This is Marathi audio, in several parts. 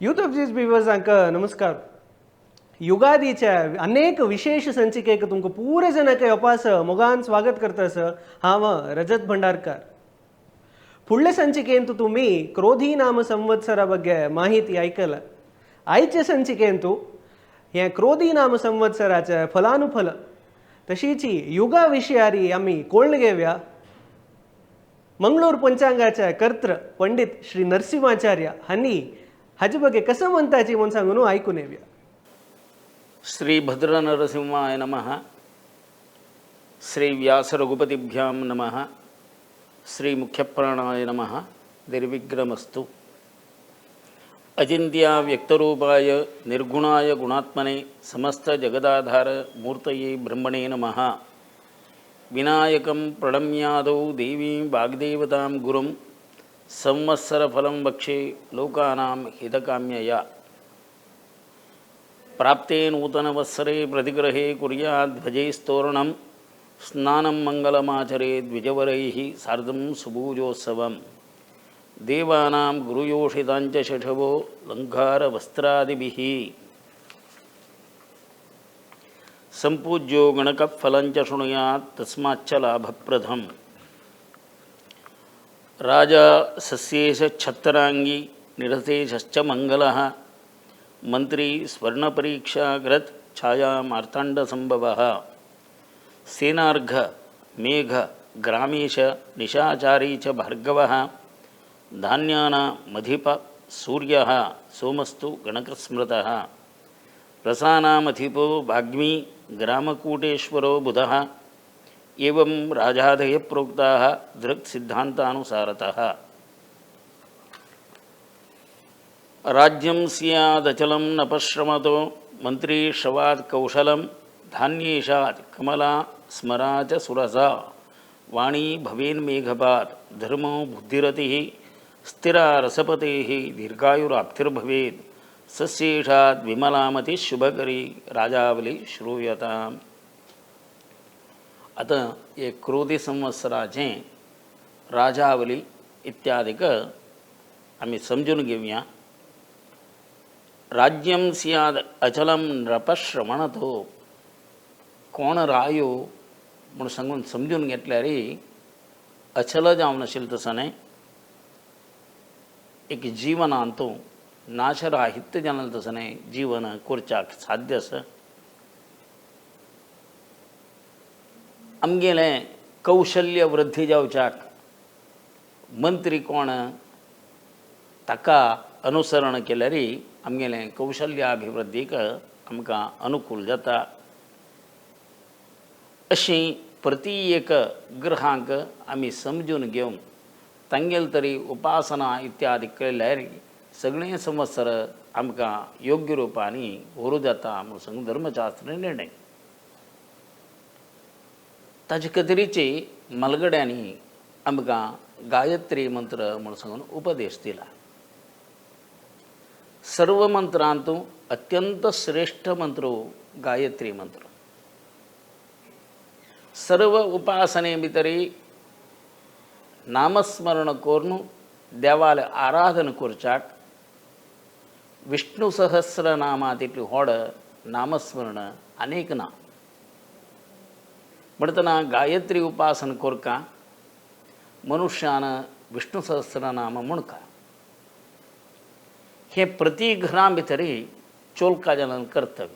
यूट्यूब जीस व्यूवर्सांक नमस्कार. युगादीच्या अनेक विशेष संचिकेक तुमकां पुरे जणांक येवपास मोगान स्वागत करतास. हांव रजत भंडारकार. फुडले संचिकेंत तुम्ही क्रोधी नाम संवत्सरा ಬಗ್ಗೆ माहिती ऐकला. आयचे संचिकेंत हे क्रोधी नाम संवत्सराचे फलानुफल तशीची युगा विशयारी आम्ही कोण घेवया. मंगळूर पंचांगाचे कर्त्र पंडित श्री नरसिंहाचार्य हांनी हाजे ಬಗ್ಗೆ कसं म्हणताची म्हणून सांगून ऐकून येऊया. श्री भद्र नरसिंहाय नमः. श्री व्यास रघुपतिभ्यां नमः. श्री मुख्यप्राणाय नमः. निर्विघ्नमस्तु. अचिंत्या व्यक्तरूपाय निर्गुणाय गुणात्मने समस्त जगदाधार मूर्तये ब्रह्मणे नमः. विनायकं प्रणम्यादौ देवीं वाग्देवतां गुरुं संवत्सरफलं वक्षे लोकानां हितकाम्यया. प्राप्ते नूतनवत्सरे प्रतिग्रहे कुर्याद्ध्वजैस्तोरणं स्नानं मङ्गलमाचरे द्विजवरैः सार्धं सुभूजोत्सवं. देवानां गुरुयोषिताञ्च शठवो लङ्कारवस्त्रादिभिः सम्पूज्यो गणकफलञ्च शृणुयात् तस्माच्च लाभप्रदम्. राजा सस्येश छत्तरांगी निरतेश्च मंगलः. मंत्री स्वर्णपरीक्षाग्रत छाया मार्तांड संभवः. सेनार्घ मेघ ग्रामेश निशाचारी च भार्गवः. धान्यानामधिप सूर्यः सोमस्तु गणकस्मृतः. रसानामधिपो वाग्मी ग्रामकूटेश्वरो बुधः. एवं राजादय प्रोक्ताः दृक्सिद्धान्तानुसारतः. राज्यं स्यादचलं न पश्रमतो मंत्री श्रवात् कौशलं. धान्येशात् कमला स्मरा च सुरसा. वाणी भवेन्मेघपात् धर्मो बुद्धिरतिः. स्थिरा रसपतेः दीर्घायुराप्तिर्भवेत्. सस्येषात् विमलामतिः शुभकरी राजावली श्रूयताम्. आता हे क्रोधी संवत्सराचे राजावली इत्यादिक आम्ही समजून घेऊया. राज्यं स्याद अचलं नृपश्रमणतो. कोण रायो म्हणून सांगून समजून घेतल्यार अचल जावन नाशिल्लें तसं न्हय. एक जीवनांतू नाशराहित्य जावन तसं न्हय. जीवन करच्याक साध्य आसा. आमगेले कौशल्य वृद्धी जावच्याक मंत्री कोण ताका अनुसरण केल्यार आमगेले कौशल्य अभिवृद्धीक आमकां अनुकूल जाता. अशी प्रति एक ग्रहांक आमी समजून घेवन तांगेल तरी उपासना इत्यादी केल्यार सगळे संवत्सर आमकां योग्य रुपांनी व्हरूं जाता म्हणून सांगून धर्मशास्त्र निर्णय. ताजे खातीरची मलगड्यांनी आमकां गायत्री मंत्र म्हणून सांगून उपदेश दिला. सर्व मंत्रांतूं अत्यंत श्रेष्ठ मंत्र गायत्री मंत्र. सर्व उपासने भितरी नामस्मरण करून देवाला आराधन करच्याक विष्णू सहस्रनामा तितली व्हड नामस्मरण अनेक ना. म्हणटना गायत्री उपासन करका मनुष्यान विष्णू सहस्रनाम म्हणका. हे प्रति घरां भितरी चोलका जनान कर्तव्य.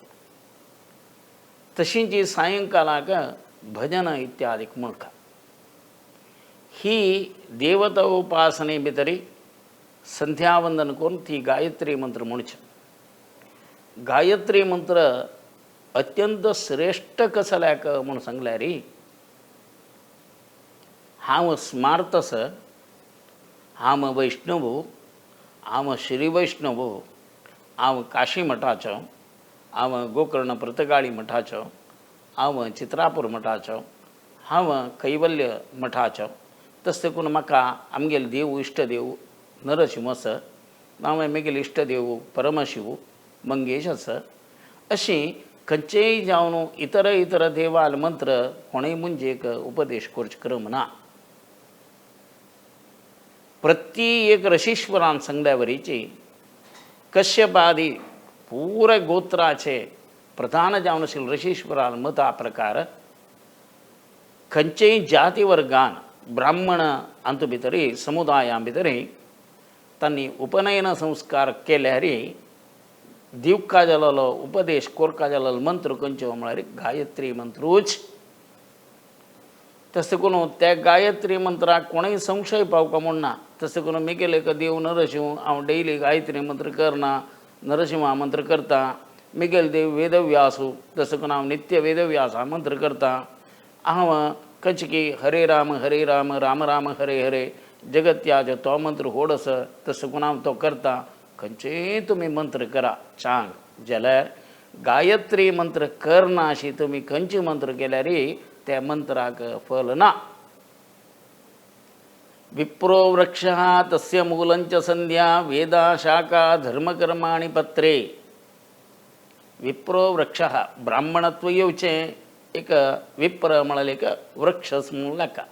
तशींच सायंकालाक भजन इत्यादी म्हणका. ही देवता उपासने भितरी संध्यावंदन करून ती गायत्री मंत्र म्हणचे. गायत्री मंत्र अत्यंत श्रेष्ठ कसल्याक म्हणून सांगल्यार हांव स्मार्तस. हांव वैष्णव. हांव श्री वैष्णव. हांव काशी मठाचो. हांव गोकर्ण प्रतगाळी मठाचो. हांव चित्रापूर मठाचो. हांव कैवल्य मठाचो. तशें करून म्हाका आमगेले देव इश्टदेव नरसिंह आसा. हांव म्हगेले इश्टदेव परमशिव मंगेश आसा. अशी खंयचेय जावन इतर देवाल मंत्र कोणेय मुंजेक उपदेश करचे क्रम ना. प्रति एक ऋषीश्वरान सांगल्या वरीची कश्यपादी पूरे गोत्राचे प्रधान जावन आशिल्ले ऋषीश्वराल मत आ प्रकार खंयचेय जाती वर्गान ब्राह्मण अंत भितरी समुदाया भितरी तांणी उपनयन संस्कार केल्यारी दिवका जालोलो उपदेश कोरका जालोलो मंत्र खंयचो म्हळ्यार गायत्री मंत्रूच तशें करून त्या गायत्री मंत्राक कोणूय संशय पावका म्हणना तशें करून मिगेले देव नरसिंह हांव डेली गायत्री मंत्र करना नरसिंहा मंत्र करता मिगेल देव वेदव्यासू तसं करून हांव नित्य वेदव्यासा मंत्र करता हांव कचकी हरे राम राम राम हरे हरे जगत्याज तो मंत्र होडस तसं करून हांव तो करता खंयचेय तुमी मंत्र करा चांग जाल्यार गायत्री मंत्र करना अशी तुमी खंयचे मंत्र केल्यारय त्या मंत्राक फल ना विप्रो वृक्षः तस्य मूलंच संध्या वेदा शाखा धर्मकर्माणि पत्रे विप्रो वृक्षः ब्राह्मणत्व येवचें एक विप्र म्हळ्यार एक वृक्षच मूळ नाका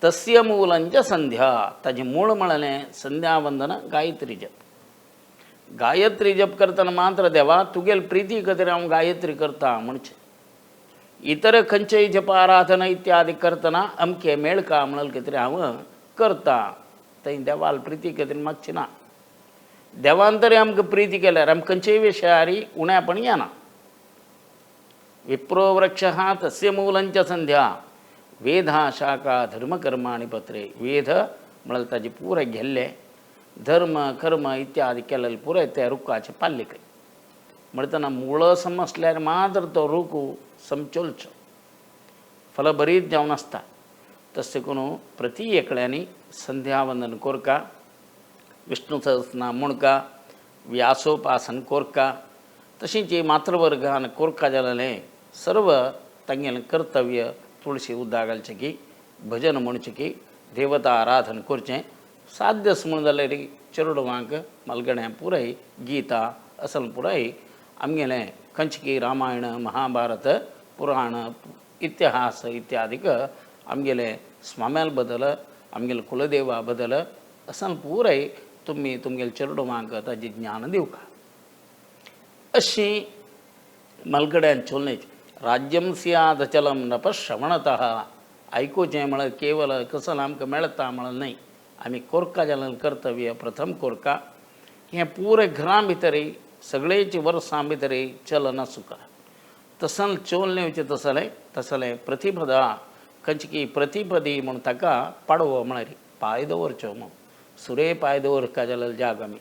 तस्य मूलंच संध्या ताजें मूळ म्हळ्यार संध्या वंदन गायत्री जप गायत्री जप करतना मात्र देवा तुगेल प्रिती खातीर हांव गायत्री करता म्हणचें इतर खंयचेय जप आराधना इत्यादी करतना अमके मेळका म्हणून कितें हांव करता थंय देवाल प्रिती खातीर मागचें ना देवान तरी आमकां प्रिती केल्यार आमकां खंयचेय विशयार उण्यापण येना विप्रो वृक्षः तस्य मूलंच संध्या वेदा शाखा धर्मकर्माणि पत्रे वेद म्हळ्यार ताजे पुरे गेल्ले धर्म कर्म इत्यादी केलेले पुरे त्या रुखाचे पाल्लिके म्हणटना मूळ समजल्यार मात्र तो रूख समचोलचो फल बरीच जावन आसता तशें करून प्रती एकल्यांनी संध्या वंदन कोरका विष्णू सहस्रनाम म्हणका व्यासोपासन कोरका तशींच मातृवर्गान कोरका जालेलें सर्व तांगेलें कर्तव्य तुळशी उद्दा घालचें की भजन म्हणचें की देवता आराधन करचें साध्य दीस म्हणून जाल्यार चेडवांक मलगड्यां पुराय गीता असल पुराय आमगेलें खंयचें रामायण महाभारत पुराण इतिहास इत्यादीक आमगेले स्वाम्याल बदल आमगेले कुलदेवा बदल असल पुराय तुमी तुमगेले चेडवांक ताजें ज्ञान दिवका अशी मलगड्यान चोलनेची राज्यम स्याद चलम नप श्रवणतः आयकुचें म्हळ्यार केवल कसल आमकां मेळटा म्हळ्यार न्हय आमी कोरका जालें कर्तव्य प्रथम कोरका हें पुरे घरां भितरय सगळेच वर्सां भितरय चलन सुका तसल चोलनेवचें तसलें प्रतिपदा खंयची प्रतिपदी म्हूण ताका पाडवो म्हळ्यार पांय दवरच्यो म्हूण सुरे पांय दवरका जाल्यार जाग आमी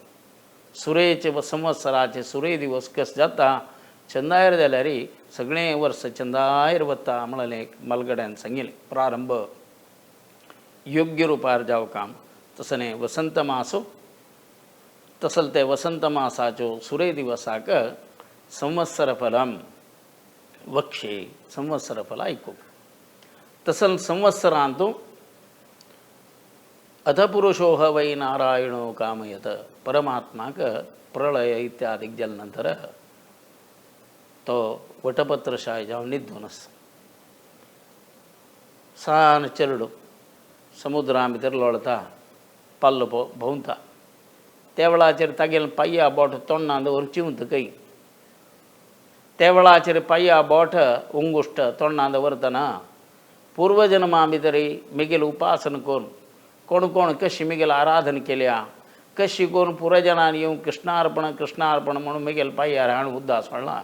सुरेचे संवत्सराचे सुरे दिवस कशे जाता चंदायर जाल्यार सगळें वर्स चंदायर वता म्हळ्यार मलगड्यान सांगिल्लें प्रारंभ योग्य रुपार जावं तसलें वसंत मासो तसल ते वसंत मासाच्यो सुरे दिवसाक संवत्सर फलम वक्षे संवत्सर फल आयकूंक तसल संवत्सरांत अधपुरुषो ह वै नारायणो कामयत परमात्माक प्रलय इत्यादीक जाले नंतर तो वटपत्रशाय जावन न्हिदून आसता सान चेडूं समुद्रा भितर लोळटा पल्ल भोंवता त्या वेळाचेर तागेलें पांया बोट तोंडां दवरून चिंवतकय त्या वेळाचेर पांया बोट उंगुश्ट तोंडां दवरतना पूर्वजन्मा भितरय मिगेल उपासना करून कोण कोण कशी मिगेल आराधना केल्या कशी करून पुराजनान येवन कृष्णार्पण म्हणून मिगेल पांयार हाडून उद्दा सोडलां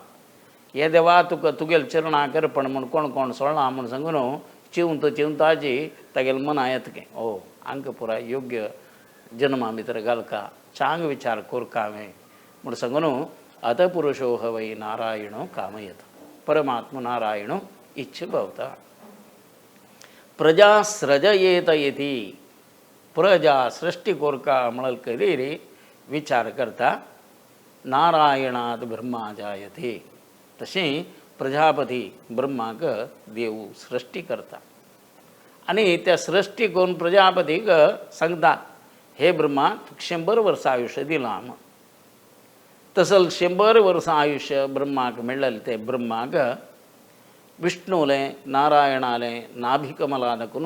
हे देवा तुका तुगेल चरणाक अर्पण म्हूण कोण कोण सोडलां म्हूण सांगून चिंवताची तागेलें मना येतकें ओ हांकां पुराय योग्य जन्मा भितर घालका चांग विचार कोरका हांवें म्हूण सांगून अतपुरुषो ह वै नारायणो कामयत परमात्मा नारायणो इच्छ भवता प्रजा सृजयेत येती प्रजा सृष्टी कोरका म्हळ्यार करीर विचार करता नारायणात ब्रह्मा जायते तशें प्रजापती ब्रह्माक देव सृष्टी करता आनी त्या सृष्टी करून प्रजापतीक सांगता हे ब्रह्मा तुका 100 वर्सां आयुश्य दिलां तसल 100 वर्सां आयुश्य ब्रह्माक मेळ्ळेलें ते ब्रह्माक विष्णुलें नारायणालें नाभिकमलानकून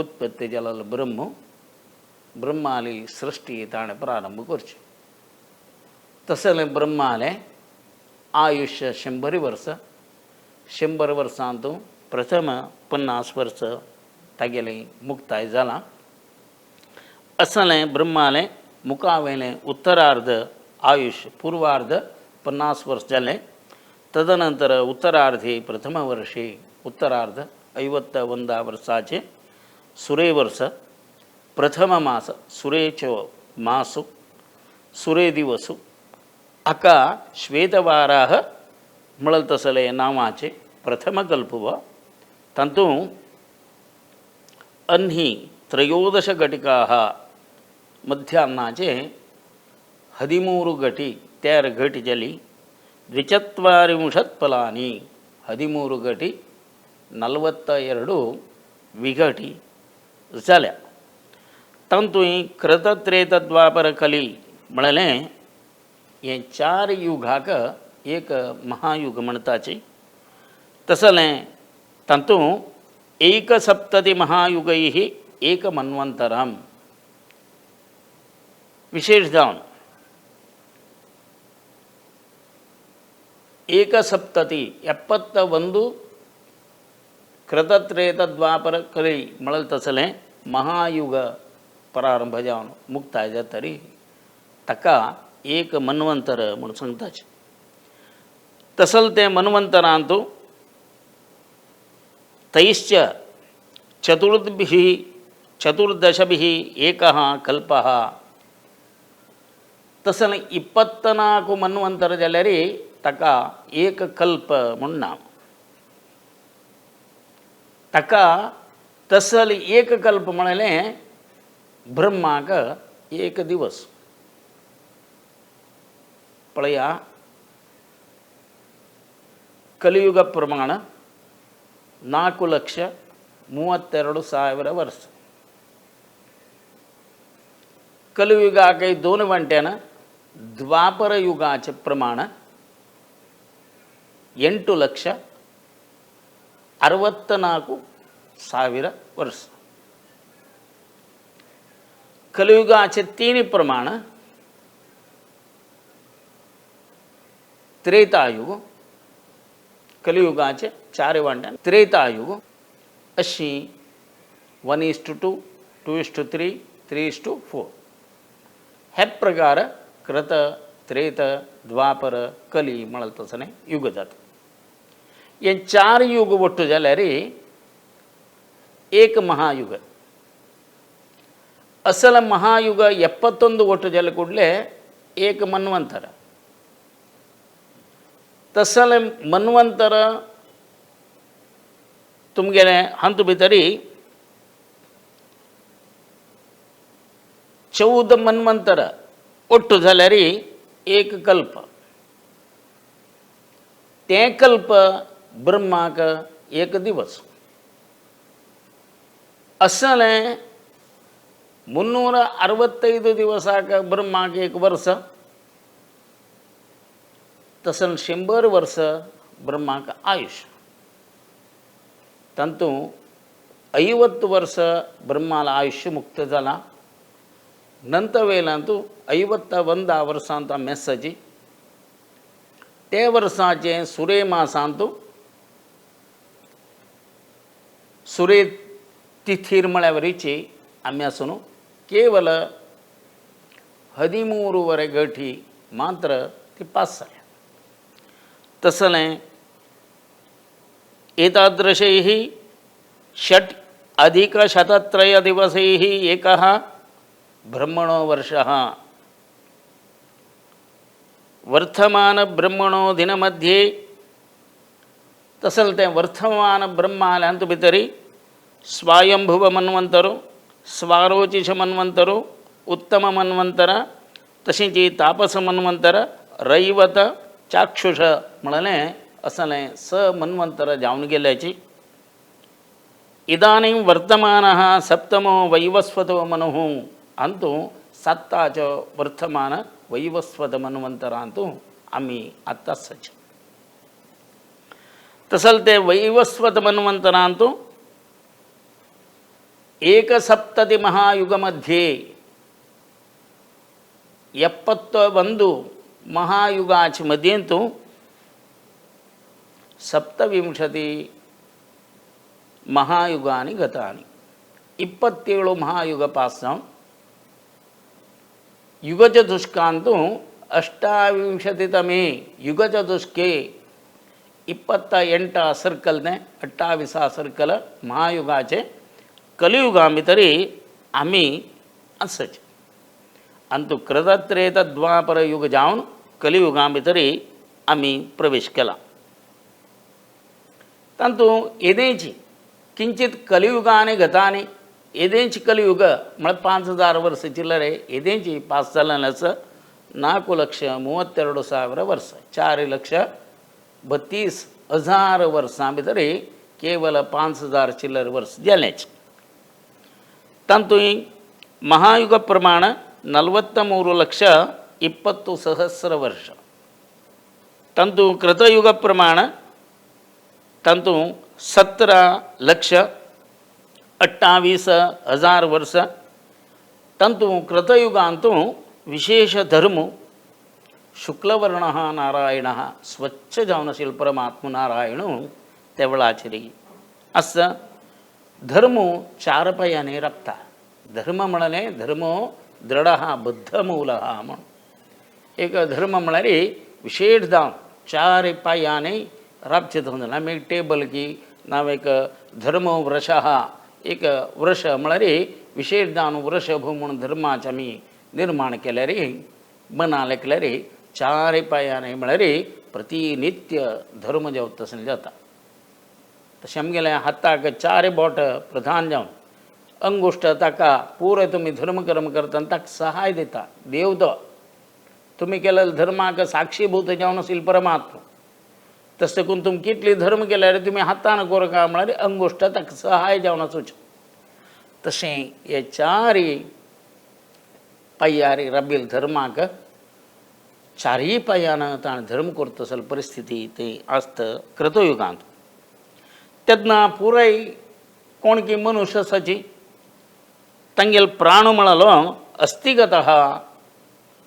उत्पत्ती जालेलो ब्रह्माली सृष्टी ताणें प्रारंभ करची तसले ब्रह्माले आयुष्य 100 वर्ष, 100 वर्सांतूं प्रथम 50 वर्ष तागेले मुक्ताय जाला. असलें ब्रह्माले मुखावेलें उत्तरार्ध आयुष्य पूर्वार्ध 50 वर्ष जालें. तदनंतर उत्तरार्धे प्रथम वर्षे उत्तरार्ध 51 वर्षाचे सुरे वर्ष प्रथम मास सुरेचो मासु सुरे दिवसु हाका श्वेतवाराह म्हणल तसले नावाचे प्रथम कल्पुव. तातूं अन्ही 13 घटिकाः मध्याह्नाचे 13 गटी 13 घटी जली 24 फलानी 13 गटी 42 विघटी जाल्या. तातूंय कृतत्रेत द्वापर कली म्हणलें हे 4 युगाक एक महायुग म्हणटाचे. तसलें तातूं 1 महायुगैः एक मन्वंतरम विशेष जावन 71 कृतत्रेत द्वापर कली म्हणल तसलें महायुग प्रारंभ जावन मुक्ताय जातरी ताका एक मन्वंतर म्हणून सांगताचे. तसल ते मन्वंतरांतू तैश्च चतुर्दशभिः एकः कल्पः. तसल 24 मन्वंतर जाल्यार ताका एक कल्प म्हूण नांव. ताका तसल एक कल्प म्हणलें ब्रह्माक एक दिवस. पळया कलियुग प्रमाण 4,32,000 वर्ष. कलियुगाक 2 गंट्यान द्वापर युगाचे प्रमाण 8,64,000 वर्ष. कलियुगाचे 3 प्रमाण त्रेतायुग. कलियुगाचे 4 वांट्यान त्रेतायुग अशी 1:2, 2:3, 3:4 हे प्रकार कृत त्रेत द्वापर कली म्हणल तसलें युग जाता. हे 4 युग ಒಟ್ಟು जाल्यार एक महायुग. असल महायुग 71 ಒಟ್ಟು जाले ಕೂಡಲೇ एक मन्वंतर. तसले मन्वंतर तुमगेले हंत भितरी 14 मन्वंतर ಒಟ್ಟು जाल्यार एक कल्प. ते कल्प ब्रह्माक एक दिवस. असलें 365 दिवसाक ब्रह्माक एक वर्ष. तसल 100 वर्ष ब्रह्माक आयुष्य. तातूं 50 वर्ष ब्रह्माला आयुष्य मुक्त जाला. नंतर वेलांतू 51 वर्सांत मेस्साची ते वर्साचे सुरे मासांतू सुरे तिथीर म्हळ्यावरीची आमी आसून केवल 13 गठी मात्र ती पास जाल्या. तसलें एतादृशैः 6 दिवसैः एकः ब्रह्मणो वर्षः. वर्तमान ब्रह्मणो दिनमध्ये तसल ते वर्तमान ब्रह्माल्यांत भितरी स्वायंभुव मन्वंतरू, स्वारोचिष मन्वंतरू, उत्तम मन्वंतर, तशींच तापस मन्वंतर, रैवत, चाक्षुष म्हणलें असलें स मन्वंतर जावन गेल्याची. इदानीं वर्तमानः सप्तमो वैवस्वतो मनुः अंतू 7 वर्तमान वैवस्वत मन्वंतरांतू आमी आत्ताच सच. तसल ते वैवस्वत मन्वंतरांतू 1 महायुग मध्ये 71 महायुगाच मध्येंतू सप्तविंशति महायुगानि गतानि 27 ಮಹಾಯುಗ ಪಾಸ ಯುಗಚತುಷ್ಕಾಂತೂ ಅಷ್ಟಾವಿಂಶತಿತಮೇ ಯುಗಚತುಷ್ಕೆ 28 सर्कलने 28 सर्कल महायुगाचे कलियुगामितरी आम्ही असंच अंतु कृतत्रेत द्वापर युग जाऊन कलियुगामितरी आम्ही प्रवेश केला तंतु येदेची किंचित कलियुगाने गताने येदेची कलियुग मग 5000 वर्ष चिल्लरे येदेची पास झाल्यानंच 4,32,000 वर्ष 4,32,000 वर्षांभितरी केवळ 5,000 चिल्लर वर्ष झाल्याचे तंतु महायुग प्रमाण 43,20,000 वर्ष तंतु कृतयुग प्रमाण तंतु 17,28,000 वर्ष तंतु कृतयुगांतू विशेष धर्म शुक्लवर्ण नारायण स्वच्छ जावनशील परमात्म नारायण तेवळाचिरी असं धर्म 4 पायाने रप्ता धर्म म्हणले धर्म दृढ बुद्धमूल म्हणून एक धर्म म्हणाले विशेष जावन 4 पायाने राबचित होऊन आम्ही एक टेबल की नाव एक धर्म वृष एक वृष म्हणाले विशेष जावन वृषभू म्हणून धर्माचे आम्ही निर्माण केले रे बनाले केले रे 4 पायाने म्हणाले प्रतिनित्य धर्म जेवत तसं जाता तसे आमगेले हाताक 4 बोट प्रधान जावन अंगुष्ट ताका पुरे तुम्ही धर्मकर्म करतना ताका सहाय दिता देव तो तुम्ही केलेलं धर्माक साक्षीभूत जावन असेल परमात्मा तसं करून तुम्ही कितली धर्म केल्यार तुम्ही हातान कोरका म्हळ्यार अंगुष्ट ताका सहाय जावन आसूच तशें हे 4 पायारी रबील धर्माक 4 पायान ताण धर्म करता असल परिस्थिती ते आस्त कृतयुगांत तेदना पुराय कोण की मनुष्य सची तंगेल प्राण म्हळलो अस्तिगत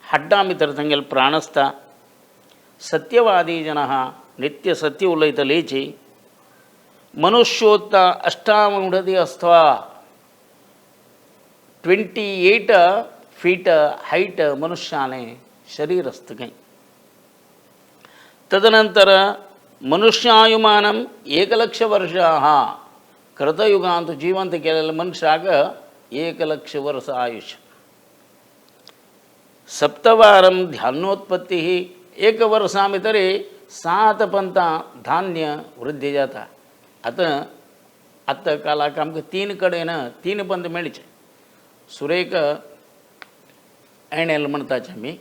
हड्डा भितर तंगेल प्राण आसता सत्यवादी जन नित्य सत्य उलयतलेची मनुष्योत्ता अष्टावंशति अस्त्वा 28 फीट हाईट मनुष्याने शरीर असतं काही तदनंतर मनुष्यायुमानम 1,00,000 वर्ष कृतयुगांत जिवंत केलेल्या मनुष्याक 1,00,000 वर्ष आयुष्य सप्तवारम ध्यानोत्पत्ती ही 1 वर्षाभितरी 7 पंता धान्य वृद्धी जाता आता कालाक आमकां 3 कडेन 3 पंत मेळचे सुरेख एणेल म्हणटाचे आमी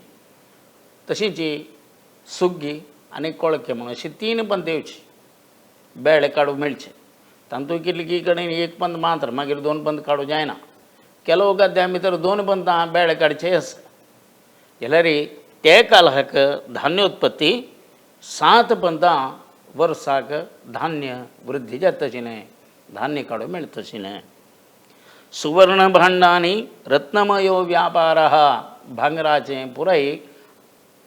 तशीच सुग्गी आनी कोळके म्हणून अशी 3 पंत येवची बेळे काडूं मेळचे तातूंत कितले की कडेन 1 पंत मात्र मागीर 2 पंत काडूं जायना केलो गद्या भितर 2 पंतां बेळे काडचे आसा जाल्यार ते कालाक धान्योत्पत्ती 7 पंतां वर्साक धान्य वृद्धी जातशिलें धान्य काडूं मेळटशिलें सुवर्ण भांडांनी रत्नमयो व्यापार भांगराचें पुराय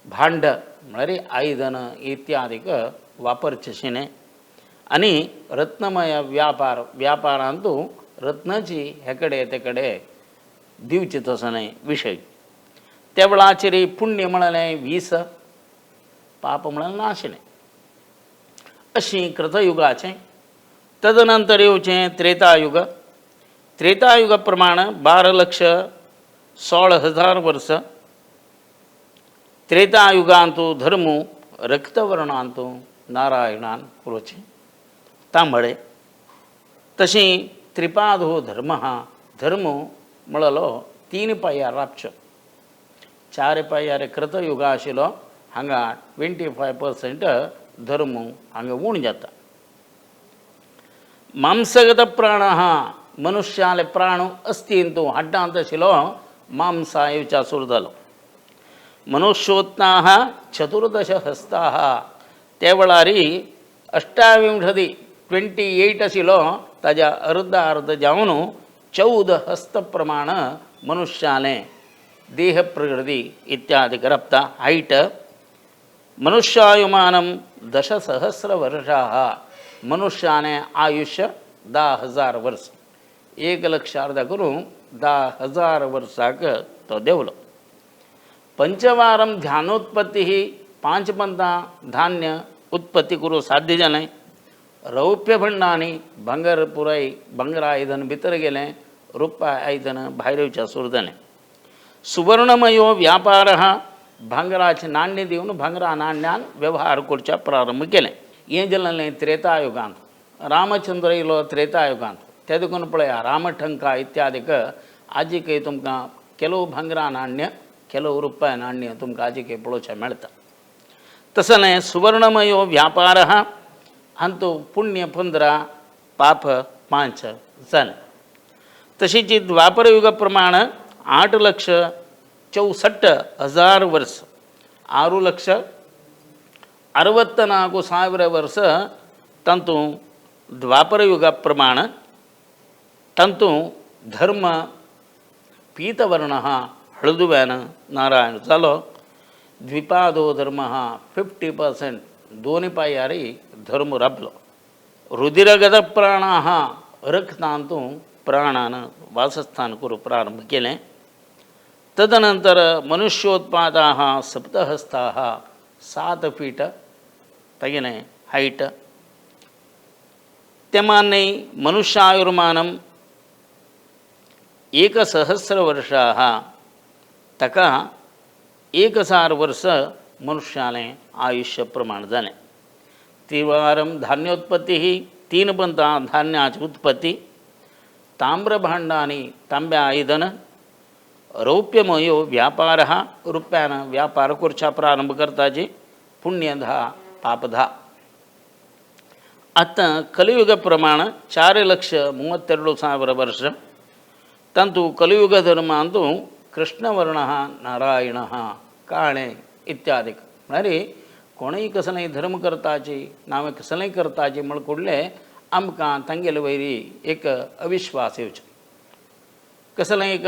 भांड म्हळ्यार आयदन इत्यादीक वापरचेशिलें आनी रत्नमय व्यापारांतू रत्नाची हेकडे तेकडे दिवचे तसले विशय त्या वेळाचेर पुण्य म्हळें 20 पाप म्हळें नाशिलें अशीं कृतयुगाचें तदनंतर येवचें त्रेतायुग त्रेतायुग प्रमाण 12,16,000 वर्ष त्रेतायुगांतू धर्म रक्तवर्णांतू नारायणान पुरोचे तांबडे तशी त्रिपादो धर्म धर्म म्हळलो 3 पायार राबच्यो 4 पायार कृतयुग आशिल्लो हांगा 25% धर्म हांगा उण जाता मांसगत प्राण मनुष्याले प्राण अस्तिंतू हड्डांत आशिल्लो मांसा येवच्या सुरू जालो मनुष्योत्ता 14 हस्ता त्या वेळारी 28 आशिल्लो ताज्या अर्ध जावन 14 हस्त प्रमाण मनुष्याले देह प्रकृती इत्यादी रप्ता हाईट मनुष्यायुमानं 10,000 वर्षाः मनुष्याने आयुष्य 10,000 वर्ष 1,00,000 करून 10,000 वर्षाक तो देवलो. पंचवारम ध्यानोत्पत्ती ही 5 पंता धान्य उत्पत्ती करू साध्य जाणे. रौप्य भंडानी भंगर पुराई भंगर आयधन भितर गेले रुपा आयधन भायरवच्या सुरदने. सुवर्णमयो व्यापार हा भांगराचे नाण्य देऊन भांगरा नाण्यान व्यवहार करच्या प्रारंभ केले. हे जल्ले त्रेतायुगांत रामचंद्र इलो त्रेतायुगांत ते देखून पळया रामठंका इत्यादिक आजी काही तुमकां ಕೆಲವು भांगरा नाण्य ಕೆಲವು ರೂಪಾಯಿ नाण्य तुमकां आजी काही पळोवचें मेळटा. तसले सुवर्णमयो व्यापार हा अंतू पुण्य 15 पाप 5 जाले. तशीच द्वापर युग प्रमाण 8,64,000 वर्ष 6,64,000 वर्ष तंतु द्वापर युग प्रमाण तंतु धर्म पीतवर्ण हळदुव्यान नारायण जालो. द्विपादो धर्म 50% दोन्ही पायारी धर्म राबलो. रुधिरगत प्राणा रक्तांतू प्राणान वासस्थान करू प्रारंभ केले. तदनंतर मनुष्योत्पादा 7 हस्ता 7 फीट तगिने हाईट. तेमाने मनुष्यायुर्मानम 1,000 वर्षा तका 1,000 वर्ष मनुष्याने आयुष्य प्रमाण जाणे. त्रिवारम धान्योत्पत्ती ही 3 पंता धान्याची उत्पत्ती. ताम्रभांडानी तांब्या आयदन. रौप्यमयो व्यापार हा रुपयानं व्यापार करचा प्रारंभ करताची. पुण्य 10 पाप 10. आता कलियुग प्रमाण 4,32,000 वर्ष तंतु कलियुग धर्मांतू कृष्णवर्ण नारायण काणे इत्यादी. म्हणजे कोणीही कसलंय धर्म करताची नावे कसलंय करताची म्हण कुडले आमकां तांगेले वयरी एक अविश्वास येवचो. कसलंय एक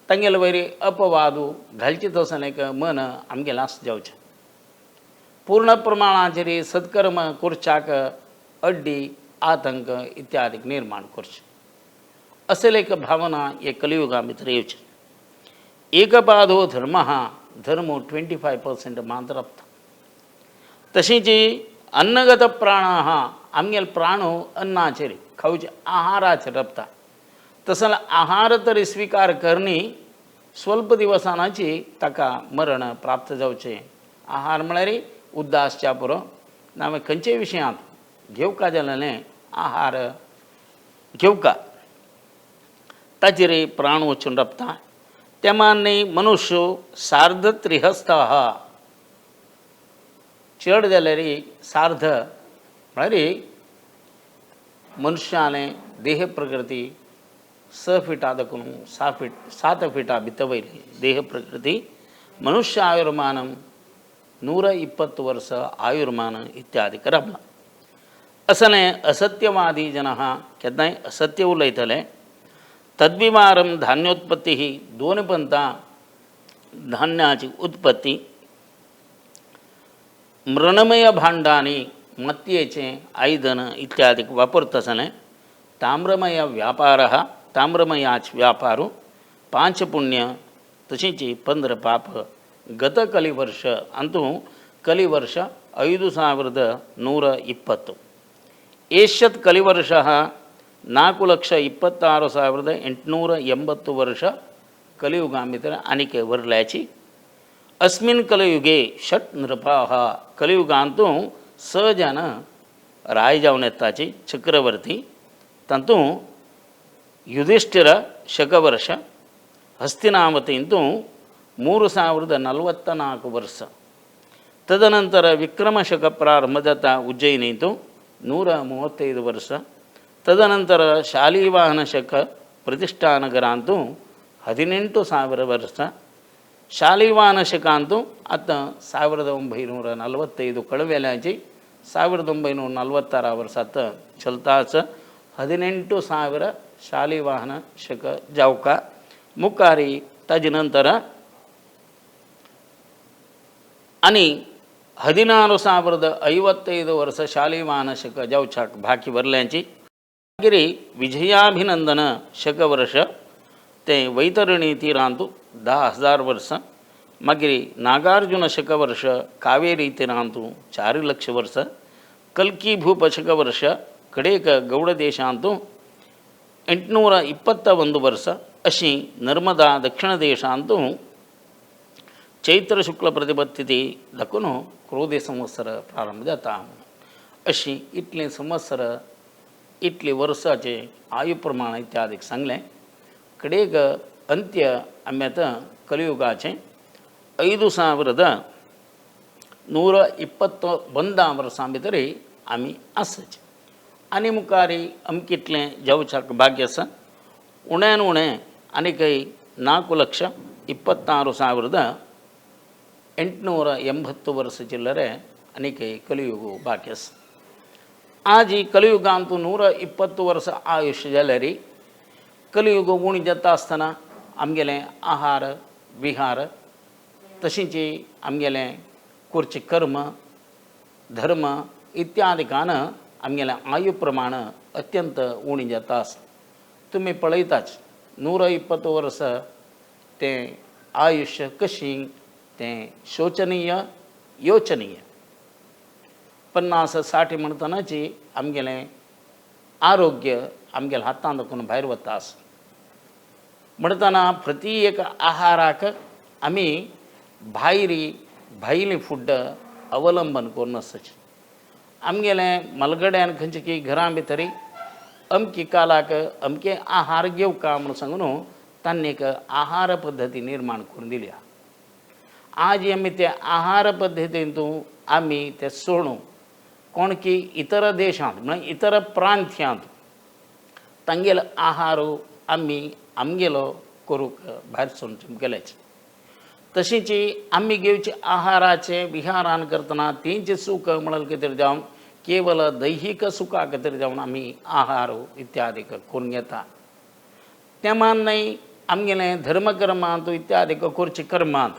तांगेले वयरी अपवादू घालचे तसलें एक मन आमगे लास जावचें. पूर्ण प्रमाणाचेर सत्कर्म करच्याक अड्डी आतंक इत्यादी निर्माण करचे असेल एक भावना एक कलियुगा भितर येवची. एकपादो धर्म धर्म 25% मात्र रपता. तशीच अन्नगत प्राण आमगेल प्राणो अन्नाचेर खावचे आहाराचेर रपता. तसले आहार तरी स्वीकार करणी स्वल्प दिवसांची ताका मरण प्राप्त जावचें. आहार म्हळ्यार उद्दास च्या पुरो नावे खंयचे विशयांत घेवका जालेलें आहार घेवका ताचेर प्राण वचून रपता. तेमानी मनुष्य 350 चड जाल्यार 3 म्हळ्यार मनशाने देह प्रकृती 6 फिटा दकून 7 फिटा भितर वयली देह प्रकृती. मनुष्य आयुर्मानम 120 वर्ष आयुर्मान इत्यादी रबला. असले असत्यवादी जन केन्नाय असत्य उलयतले. तद्विवारम धान्योत्पत्ती ही 2 पंता धान्याची उत्पत्ती. मृणमय भांडानी मत्येचे आयदन इत्यादी वापरत असले. ताम्रमय व्यापार ताम्रमयाच व्यापारू. 5 पुण्य तशीच 15 पाप. गत कलिवर्ष अंतू कलिवर्ष 5,120. ಏಷ್ಯತ್ ಕಲಿವರ್ಷ 4,26,880 वर्ष कलियुगामितर आनीक वरल्याची. अस्मिन् कलियुगे षट नृपाः कलियुगांतू 6 जन राय जावन येताची चक्रवर्ती. तंतू युधिष्ठिर शकवर्ष. हस्तिनावतींतू 3,044 वर्ष. तदनंतर विक्रमशक प्रारंभ जाता उज्जयिनीतू 135 वर्ष. तदनंतर ಶಾಲಿವಾಹನ ಶಕ ಪ್ರತಿಷ್ಠಾನಗರಂತೂ 18,000 ವರ್ಷ. ಶಾಲಿವಾಹನ ಶಕ ಅಂತೂ 1945 ಕಳವೆಲಾची 1946 वर्षात चलताच 18,000 शालिवाहन शक जावका. मुखारी ताजे नंतर आणि 16,055 ವರ್ಷ ಶಾಲಿಮಾನ ಶಕ ಜೌಚಾಕ್ ಬಾಕಿ ಬರ್ಲ್ಯಾಂची ಗಿರಿ ವಿಜಯಾಭಿನಂದನ ಶಕ ವರ್ಷ ते वैतरणी तीरांतू 10,000 वर्ष मागिरी नागार्जुन शक वर्ष कावेरी तीरांतू 4,00,000 वर्ष कल्की भूप शक वर्ष कडेक गौड देशांतू 821 वर्ष अशी नर्मदा दक्षिण देशांतू चैत्र शुक्ल प्रतिपत्ती दाखवून क्रोधी संवत्सर प्रारंभ जाता अशी इतले संवत्सर इतली वर्षाचे आयुप्रमाण इत्यादी सांगले कडेक अंत्य आम्यात कलियुगाचे 5,121 वर्सां भितरी आमी आसच आनी मुखारी अमकितलें जेवच्याक भाग्य आसा उण्यान उणें आनीकय 4,26,880 वर्स चिल्लरे आनीकय कलियुग बाकी आसा आज ही कलियुगांतू 120 वर्स आयुश्य जाल्यार कलियुग उणी जाता आसतना आमगेलें आहार विहार तशींच आमगेलें करचें कर्म धर्म इत्यादिकान आमगेलें आयु प्रमाण अत्यंत उणी जाता आसा तुमी पळयताच 120 वर्स तें आयुश्य कशीं तें शोचनीय योचनीय 50-60 म्हणटनाची आमगेलें आरोग्य आमगेल्या हातान दाखोवन भायर वता आसा म्हणटना प्रति एक आहाराक आमी भायली फूड अवलंबन करून आसच आमगेलें मलगड्यान खंयचे की घरां भितरी अमकी कालाक अमके आहार घेवका म्हूण सांगून तांणी एक आहार पद्दती निर्माण करून दिल्या आज आमी ते आहार पद्दतींतू आमी ते सोडून कोण की इतर देशांत म्हळ्यार इतर प्रांत्यांत तांगेलो आहार आमी आमगेलो करूंक भायर सोडून गेलेच तशींच आमी घेवचे आहाराचे विहारान करतना तेंचे सुख म्हळ्यार कितें जावन केवल दैहिक सुखा खातीर जावन आमी आहार इत्यादी करून घेता त्या न्हय आमगेलें धर्मकर्मांत इत्यादी करचे कर्मांत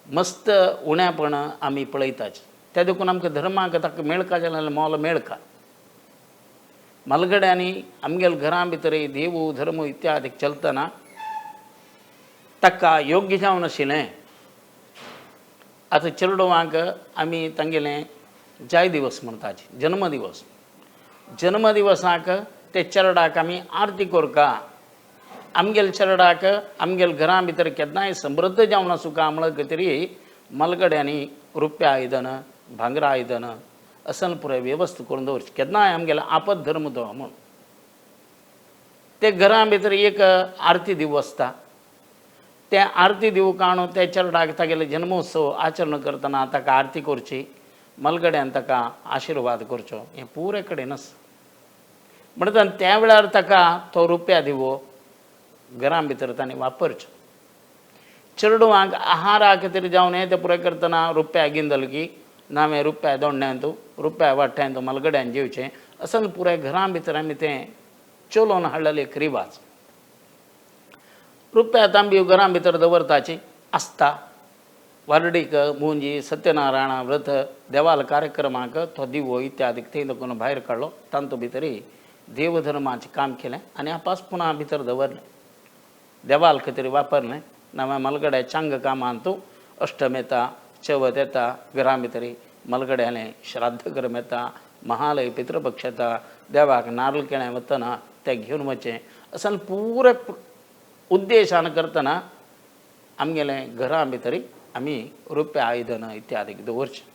मस्त उण्यापण आमी पळयताच त्या देखून आमकां धर्माक ताका मेळका जाल्यार मोल मेळका मलगड्यांनी आमगेल्या घरां भितर देव धर्म इत्यादी चलतना ताका योग्य जावन आशिल्लें आतां चेडवांक आमी तांगेलें जाय दिवस म्हणटाचे जन्मदिवसाक ते चेडवाक आमी आरती करका आमगेल्या चेडवाक आमगेल्या घरां भितर केन्नाय समृद्ध जावन आसूं का म्हळ्यार तरी मलगड्यांनी रुप्या आयदन भांगरा आयदन असन पुराय वेवस्था करून दवरची केन्नाय आमगेलो आपत धर्म तो म्हूण ते घरां भितर एक आरती दिवू आसता ते आरती दिवू काणू त्या चेडवाक तागेले जन्मोत्सव आचरण करतना ताका आरती करची मलगड्यान ताका आशिर्वाद करचो हें पुरे कडेन आसा म्हणटा त्या वेळार ताका तो रुप्या दिवो घरां भितर ताणें वापरचो चेडवांक आहारा खातीर जावन हें तें पुराय करतना रुप्या गिंदल की नावे रुप्या दोंड्यांत रुप्या वाट्यांत मलगड्यान जेवचें असन पुराय घरां भितर आमी तें चलोवन हाडलेलें एक रिवाज रुप्या तांब्यो घरां भितर दवरताची आसता वारडीक मुंजी सत्यनारायण व्रत देवाल कार्यक्रमाक तो दिवो इत्यादी थंय देखून भायर काडलो तांतू भितरी देवधर्माचें काम केलें आनी आपास पुना भितर दवरलें देवाल खातीर वापरलें नाव्या मलगड्या चांग कामांत अष्टम येता चवथ येता घरां भितरी मलगड्यालें श्राद्ध कर्म येता महालय पितृपक्ष येता देवाक नारळ केळें वतना तें घेवन वचें असन पुरे उद्देशान करतना आमगेलें घरां भितरी आमी रुप्या आयदन इत्यादी दवरचें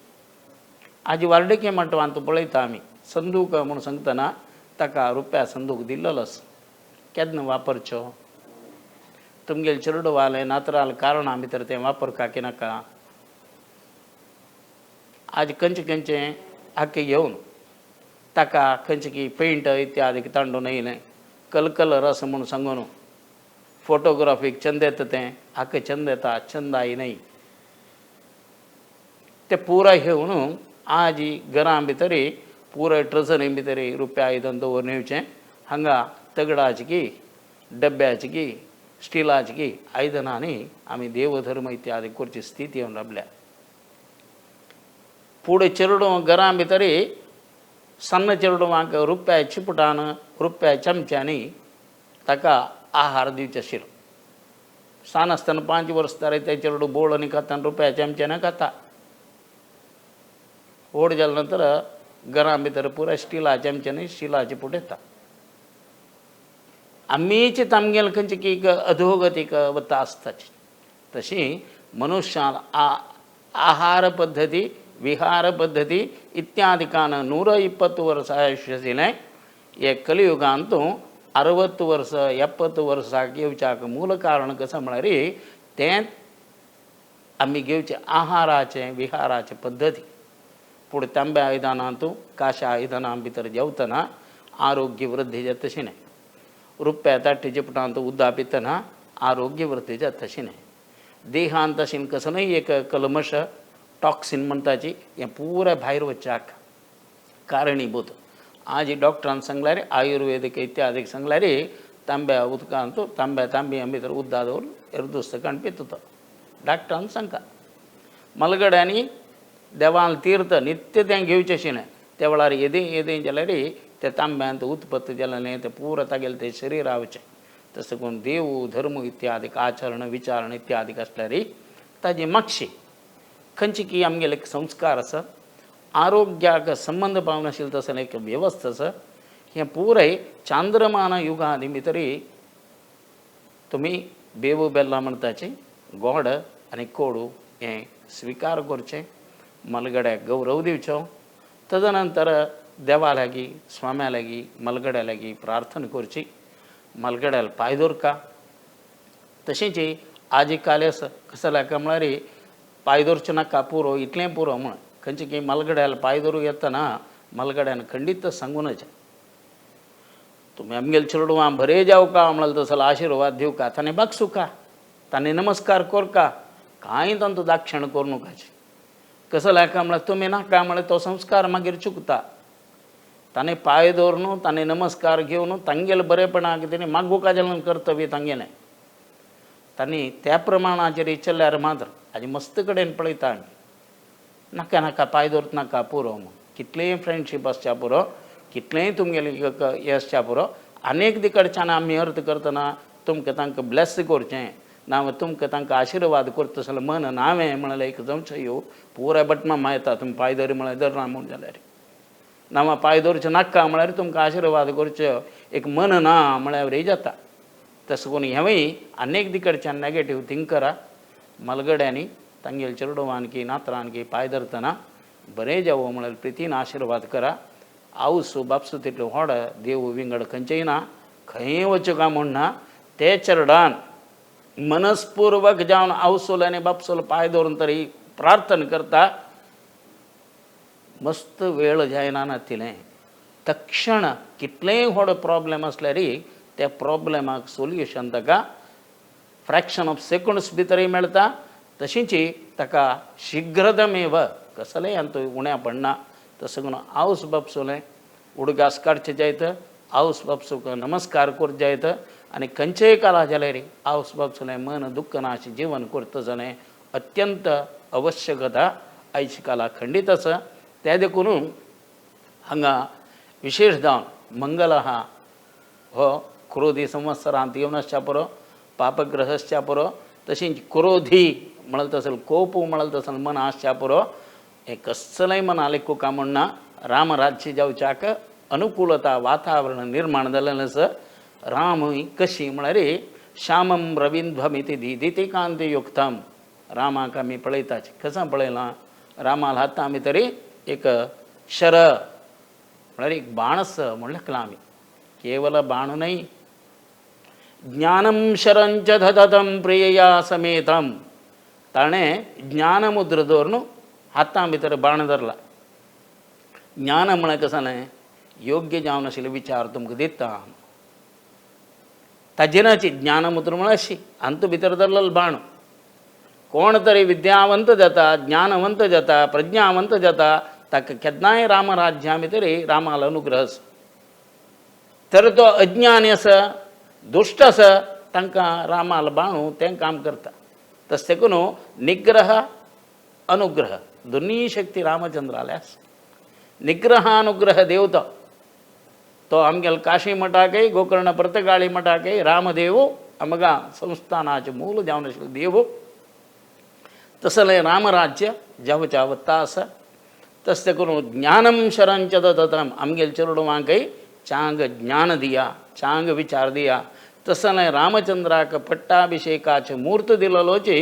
आजी वार्डेके मंटपांत पळयता आमी संदूक म्हूण सांगतना ताका रुप्या संदूक दिल्लो आसा केन्ना वापरचो तुमगेले चेडवालें नातराल कारणां भितर तें वापरका की नाका आज खंयचें आख्खें घेवन ताका खंयचें की पेंट इत्यादी तांडून येयलें कलकल रस म्हूण सांगून फोटोग्राफीक चंद येता तें आख्खें चंद येता चंद आयनाय ते पुराय घेवन आज घरां भितरी पुराय ट्रजरी भितरी रुप्या आयदन दवरून येवचें हांगा तगडाची की डब्याची की स्टिलाची की आयदनांनी आमी देवधर्म इत्यादी करची स्थिती येवन राबल्या पुढे चिरडू घरा भितरी सन्न चिरडू वांक रुपया चिपटान रुपया चमच्यानी ताका आहार दिवचे आशिल्लो. सान आसतना 5 वर्स जाले ते चिरडू बोळनी खाता आनी रुपया चमच्यान खाता. व्हड जाले नंतर घरा भितर पुराय स्टिला चमच्यानी स्टिलाचे पुट येता. आमीच तामगेल खंयची की अधोगतीक वता आसताची तशी मनुष्यान आहार पद्धती विहार पद्धती इत्यादिकान 120 वर्स आयुष्य दिलें. हे कलियुगांतू 60 वर्स 70 वर्साक येवच्याक मूल कारण कसं म्हळ्यार तें आमी घेवचे आहाराचे विहाराचे पद्धती. पुढे तांब्या आयदनांतू काशा आयदनां भितर जेवतना आरोग्य वृद्धी जाता तशें न्हय. रुपया ताटी चिपटांत उदक पितना आरोग्य वृद्धी जाता तशें न्हय. देहांत तशें कसलोय एक कलमश टॉक्सिन म्हणटाची हें पुराय भायर वचच्याक कारणीभूत. आज डॉक्टरान सांगल्यार आयुर्वेदिक इत्यादीक सांगल्यार तांब्या उदकांत तांब्या भितर उदक दवरून एरदुस्तकान पिता तो डॉक्टरान सांगता. मलगड्यांनी देवान तीर्थ नित्य तें घेवचें अशें न्हय. त्या वेळार येदें जाल्यार ते तांब्यांत उत्पत्ती जालें तें पुरो तागेलें तें शरीर रावचें. तसो करून देव धर्म इत्यादीक आचरण विचारण इत्यादीक आसल्यार ताजी मातशी खंयची की आमगेले एक संस्कार आसा आरोग्याक संबंध पावन आशिल्लो तसो एक वेवस्था आसा. हें पुराय चांद्रमान युगादी भितरी तुमी बेव बेल्ला म्हणटाची गोड आनी कोडू हें स्विकार करचें. मलगड्याक गौरव दिवचो. तदनंतर देवा लागीं स्वाम्या लागीं मलगड्या लागीं प्रार्थना करची. मलगड्याल पांय दवरका. तशेंच आजी काल कसो लायका म्हळ्यार पांय दवरचें नाका पुरो इतलें पुरो म्हण खंयचे की मलगड्याल पांय दवरूं येतना मलगड्यान खंडीत सांगूनच तुमी आमगेले चेडवां बरें जावका म्हणल्यार तसो आशिर्वाद दिवका ताणें बागसुका ताणें नमस्कार करका कांय तांचो दाक्षण करूं नकाचे. कसो लायका म्हळ्यार तुमी नाका म्हळ्यार तो संस्कार मागीर चुकता. ताणें पांय दवरून ताणें नमस्कार घेवन तांगेले बरेपणाक तेणें मागुका जाल्यार कर्तव्य तांगेलें. तांणी त्या प्रमाणाचेर इचल्ल्यार मात्र हाजे मस्त कडेन पळयता आमी. नाका नाका पांय दवरता नाका पुरो म्हूण कितलेंय फ्रेंडशीप आसच्या पुरो कितलेंय तुमगेलें हें आसच्या पुरो आनेक कडच्यान आमी अर्थ करतना तुमकां तांकां ब्लेस करचें ना तुमकां तांकां आशिर्वाद करता जाल्यार मन नावें म्हळ्यार एक जमचो येवं पुराय बटमां मायता तुमी पांय दवरी म्हळ्यार धरना म्हूण जाल्यार ना पांय दवरचें नाका म्हळ्यार तुमकां आशिर्वाद करचो एक मन ना म्हळ्यार हें जाता. तसो करून हेंवूय अनेक कडच्यान नॅगेटीव थिंकरा मलगड्यांनी तांगेले चेडवांकी नातरांकी पांय धरतना बरें जावं म्हळ्यार प्रितीन आशिर्वाद करा. आवसू बापसू तितलो व्हड देव विंगड खंयचेय ना खंय वचूं काय म्हणना ते चेडवान मनस्पूर्वक जावन आवसूल आनी बापसूल पांय दवरून तरी प्रार्थना करता. मस्त वेळ जायना नातिलें तक्षण कितलेंय व्हड प्रॉब्लेम आसल्यार त्या प्रॉब्लेमाक सोल्युशन ताका फ्रॅक्शन ऑफ सेकंड्स भितरय मेळटा. तशींच ताका शीघ्रतमेव कसलेंय आनी तो उण्या पडना. तसो करून आवस बापसूलें उडगास काडचें जायत आवस बापसूक नमस्कार करचें जायत आनी खंयचेय काला जाल्यार आवस बापसूलें मन दुख्ख नाशें जिवन करता जालें अत्यंत आवश्यकता आयच्या काळाक खंडीत आसा. त्या देखून हांगा विशेश जावन मंगल आहा हो क्रोधी संवत्सरांत येवन आसच्या पुरो पापग्रह आसच्या पुरो तशेंच क्रोधी म्हळ्यार तसो कोप म्हळ्यार तसो मन आसच्या पुरो हें कसलेंय मनालें कुका म्हणना. रामराज्य जावच्याक अनुकूलता वातावरण निर्माण जाल्लें आसा. राम कशी म्हळ्यार श्यामम रविंध्वमिति दिदिति कांतियुक्तम रामाक आमी पळयताचे कसं पळयलां रामाल हाता आमी तरी एक शर म्हळ्यार एक बाण आसा म्हण लेखलां आमी. केवल बाण न्हय ज्ञानम शरंच ददतं प्रियया समेतम ताणें ज्ञानमुद्र दवरून हातां भितर बाण धरला. ज्ञान म्हळ्यार कसो न्हय योग्य जावन आशिल्ले विचार तुमकां दिता ताजेराची ज्ञानमुद्र म्हळ्यार अशी अंत भितर धरलेलो बाण. कोण तरी विद्यावंत जाता ज्ञानवंत जाता प्रज्ञावंत जाता ताका केन्नाय रामराज्या भितर रामाल अनुग्रह आसा. तर तो अज्ञानी आसा दुष्ट आसा तांकां रामाल बाणू तें काम करता. तशें करून निग्रह अनुग्रह दोन्ही शक्ती रामचंद्राल्यास निग्रहानुग्रह देवता तो आमगेल काशी मठाके गोकर्ण प्रतगाळी मठाके रामदेव आमगा संस्थानाचे मूल जावन आशिल्लो देव तसले रामराज्य जेवच्या वत्ता आसा तसले करून ज्ञानम शरणच दतम आमगेल चेडूं वांकय चांग ज्ञान दिया चांग विचार दिया तसले रामचंद्राक पट्टाभिषेकाचे मूर्त दिलेलोची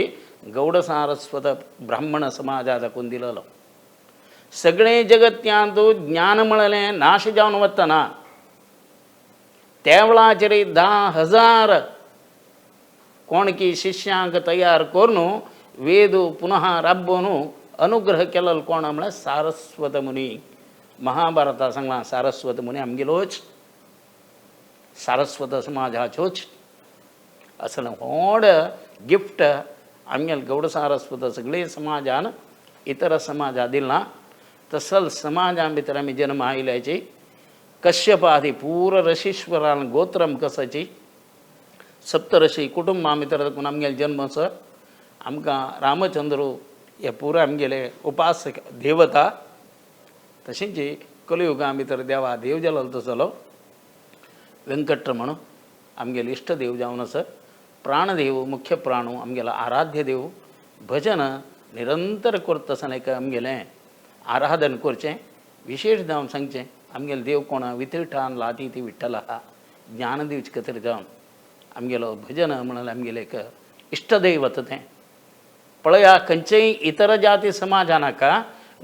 गौड सारस्वत ब्राह्मण समाजा दाखवून दिलेलो सगळे जगत्यांत ज्ञान मळलें नाश जावन वतना त्या वेळाचेर 10,000 कोणकी शिष्यांक तयार करून वेद पुनः राबोवन अनुग्रह केलेलो कोण म्हळ्यार सारस्वत मुनी महाभारता सांगला सारस्वत मुनी आमगेलोच सारस्वत समाजाच्योच असलें व्हड गिफ्ट आमगेल गौड सारस्वत सगळे समाजान इतर समाजा दिला तसल समाजा भितर आमी जन्म आयल्याची कश्यप आदी पूर ऋषीश्वरान गोत्रम कसाची सप्तऋषी कुटुंबा भितर देखून आमगेले जन्म आसा आमकां रामचंद्र हे पुरे आमगेले उपासक देवता तशेंच कलियुगा भितर देवा देव जालो तसलो वेंकटरमण आमगेले इश्ट देव जावन आसा प्राणदेव मुख्य प्राणू आमगेलो आराध्य देव भजन निरंतर करता आसतना आमगेलें आराधन करचें विशेष जावन सांगचें आमगेलो देव कोण वितळठाण लाती ती विठ्ठल आहा ज्ञान दिवचे खातीर जावन आमगेलो भजन म्हणल्यार आमगेलें एक इश्टदैवत तें पळया खंयचेय इतर जाती समाजा नाका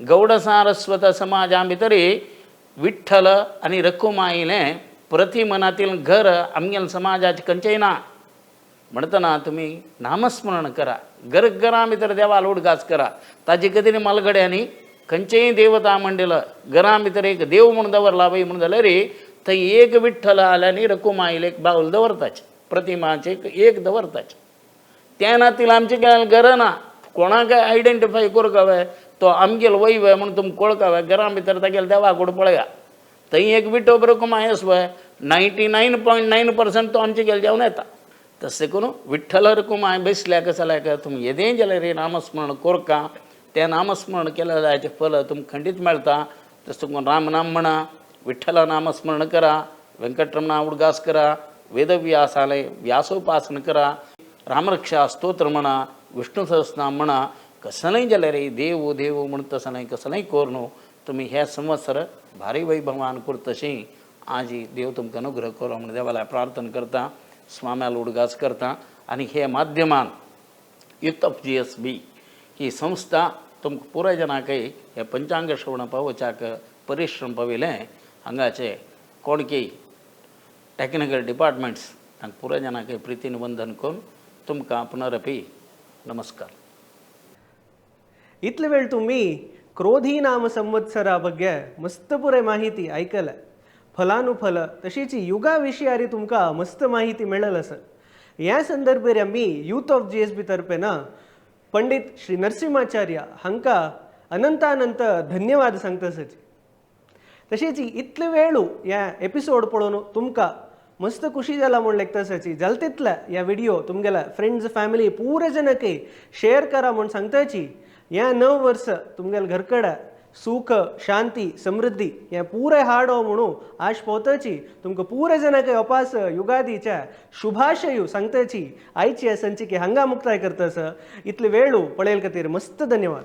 गौड सारस्वत समाजा भितरय विठ्ठल आनी रखुमाईलें प्रति मनातील घर आमगेल्या समाजाचें खंयचेय ना म्हणटना तुमी नामस्मरण करा घरां भितर देवाल उडगास करा ताजे खातीर मलगड्यांनी खंयचेय देवता मंडळ घरां भितर एक देव म्हूण दवरला पळय म्हणून जाल्यार थंय एक विठ्ठल आल्यानी रखुमाईल एक बावल दवरताचे प्रतिमाचे एक दवरताचे त्या नातील आमचे घरां ना कोणाक आयडेंटिफाय करूंक हांवें तो आमगेलो वैव म्हणून तुमकां कळकावे घरां भितर तागेले देवाकूड पळया थंय एक विठो रखुमाई आसा पळय 99.9% तो आमचे गेले जावन येता तशें करून विठ्ठल रखुमाई बसल्याक जाल्याक तुमी येदें जाल्यार नामस्मरण करका तें नामस्मरण केलें जाल्यार फल तुमकां खंडीत मेळटा तशें करून रामनाम म्हणा विठ्ठला नामस्मरण करा वेंकटरमणा उडगास करा वेदव्यासालय व्यासोपासन करा रामरक्षा स्तोत्र म्हणा विष्णू सहस्रनाम म्हणा कसलेंय जाल्यार देव देव म्हण तसलें कसलेंय कर न्हू तुमी हे संवत्सर भारी वैभवान करतशीं आजी देव तुमकां अनुग्रह करो म्हण देवाला प्रार्थना करता स्वाम्याल उडगास करता आनी हे माध्यमान युथ ऑफ GSB ही संस्था तुमकां पुराय जनाकय हे पंचांग श्रवण पावोवच्याक परिश्रम पाविले हांगाचे कोणकी टॅक्निकल डिपार्टमेंट्स तांकां पुराय जनाकय प्रितीन वंदन करून तुमकां पुनरपी नमस्कार. इतले वेळ तुम्ही क्रोधी नाम संवत्सरा ಬಗ್ಗೆ मस्त पुरे माहिती ऐकल्या फलानुफल तशीच युगा विशयारी तुमकां मस्त माहिती मेळल आसा ह्या संदर्भात आमी यूथ ऑफ GSB तर्फे ना पंडित श्री नरसिंहाचार्य हांकां अनंतानंत धन्यवाद सांगता सची तशेंच इतले वेळू ह्या एपिसोड पळोवन तुमकां मस्त खुशी जाला म्हूण लेखता सची जाल तितल्या ह्या व्हिडिओ तुमगेल्या फ्रेंड्स फॅमिली पूरे जनके शेअर करा म्हूण सांगताची ह्या नव वर्ष तुमगेल्या घरकडें सुख शांती समृद्धी हे पूरे हाडो म्हणून आश पोवताची तुमकां पूरे जनांक अपास युगादीच्या शुभाशयू सांगताची आयची संचिके हांगा मुक्ताय करतास इतले वेळू पळयले खातीर मस्त धन्यवाद.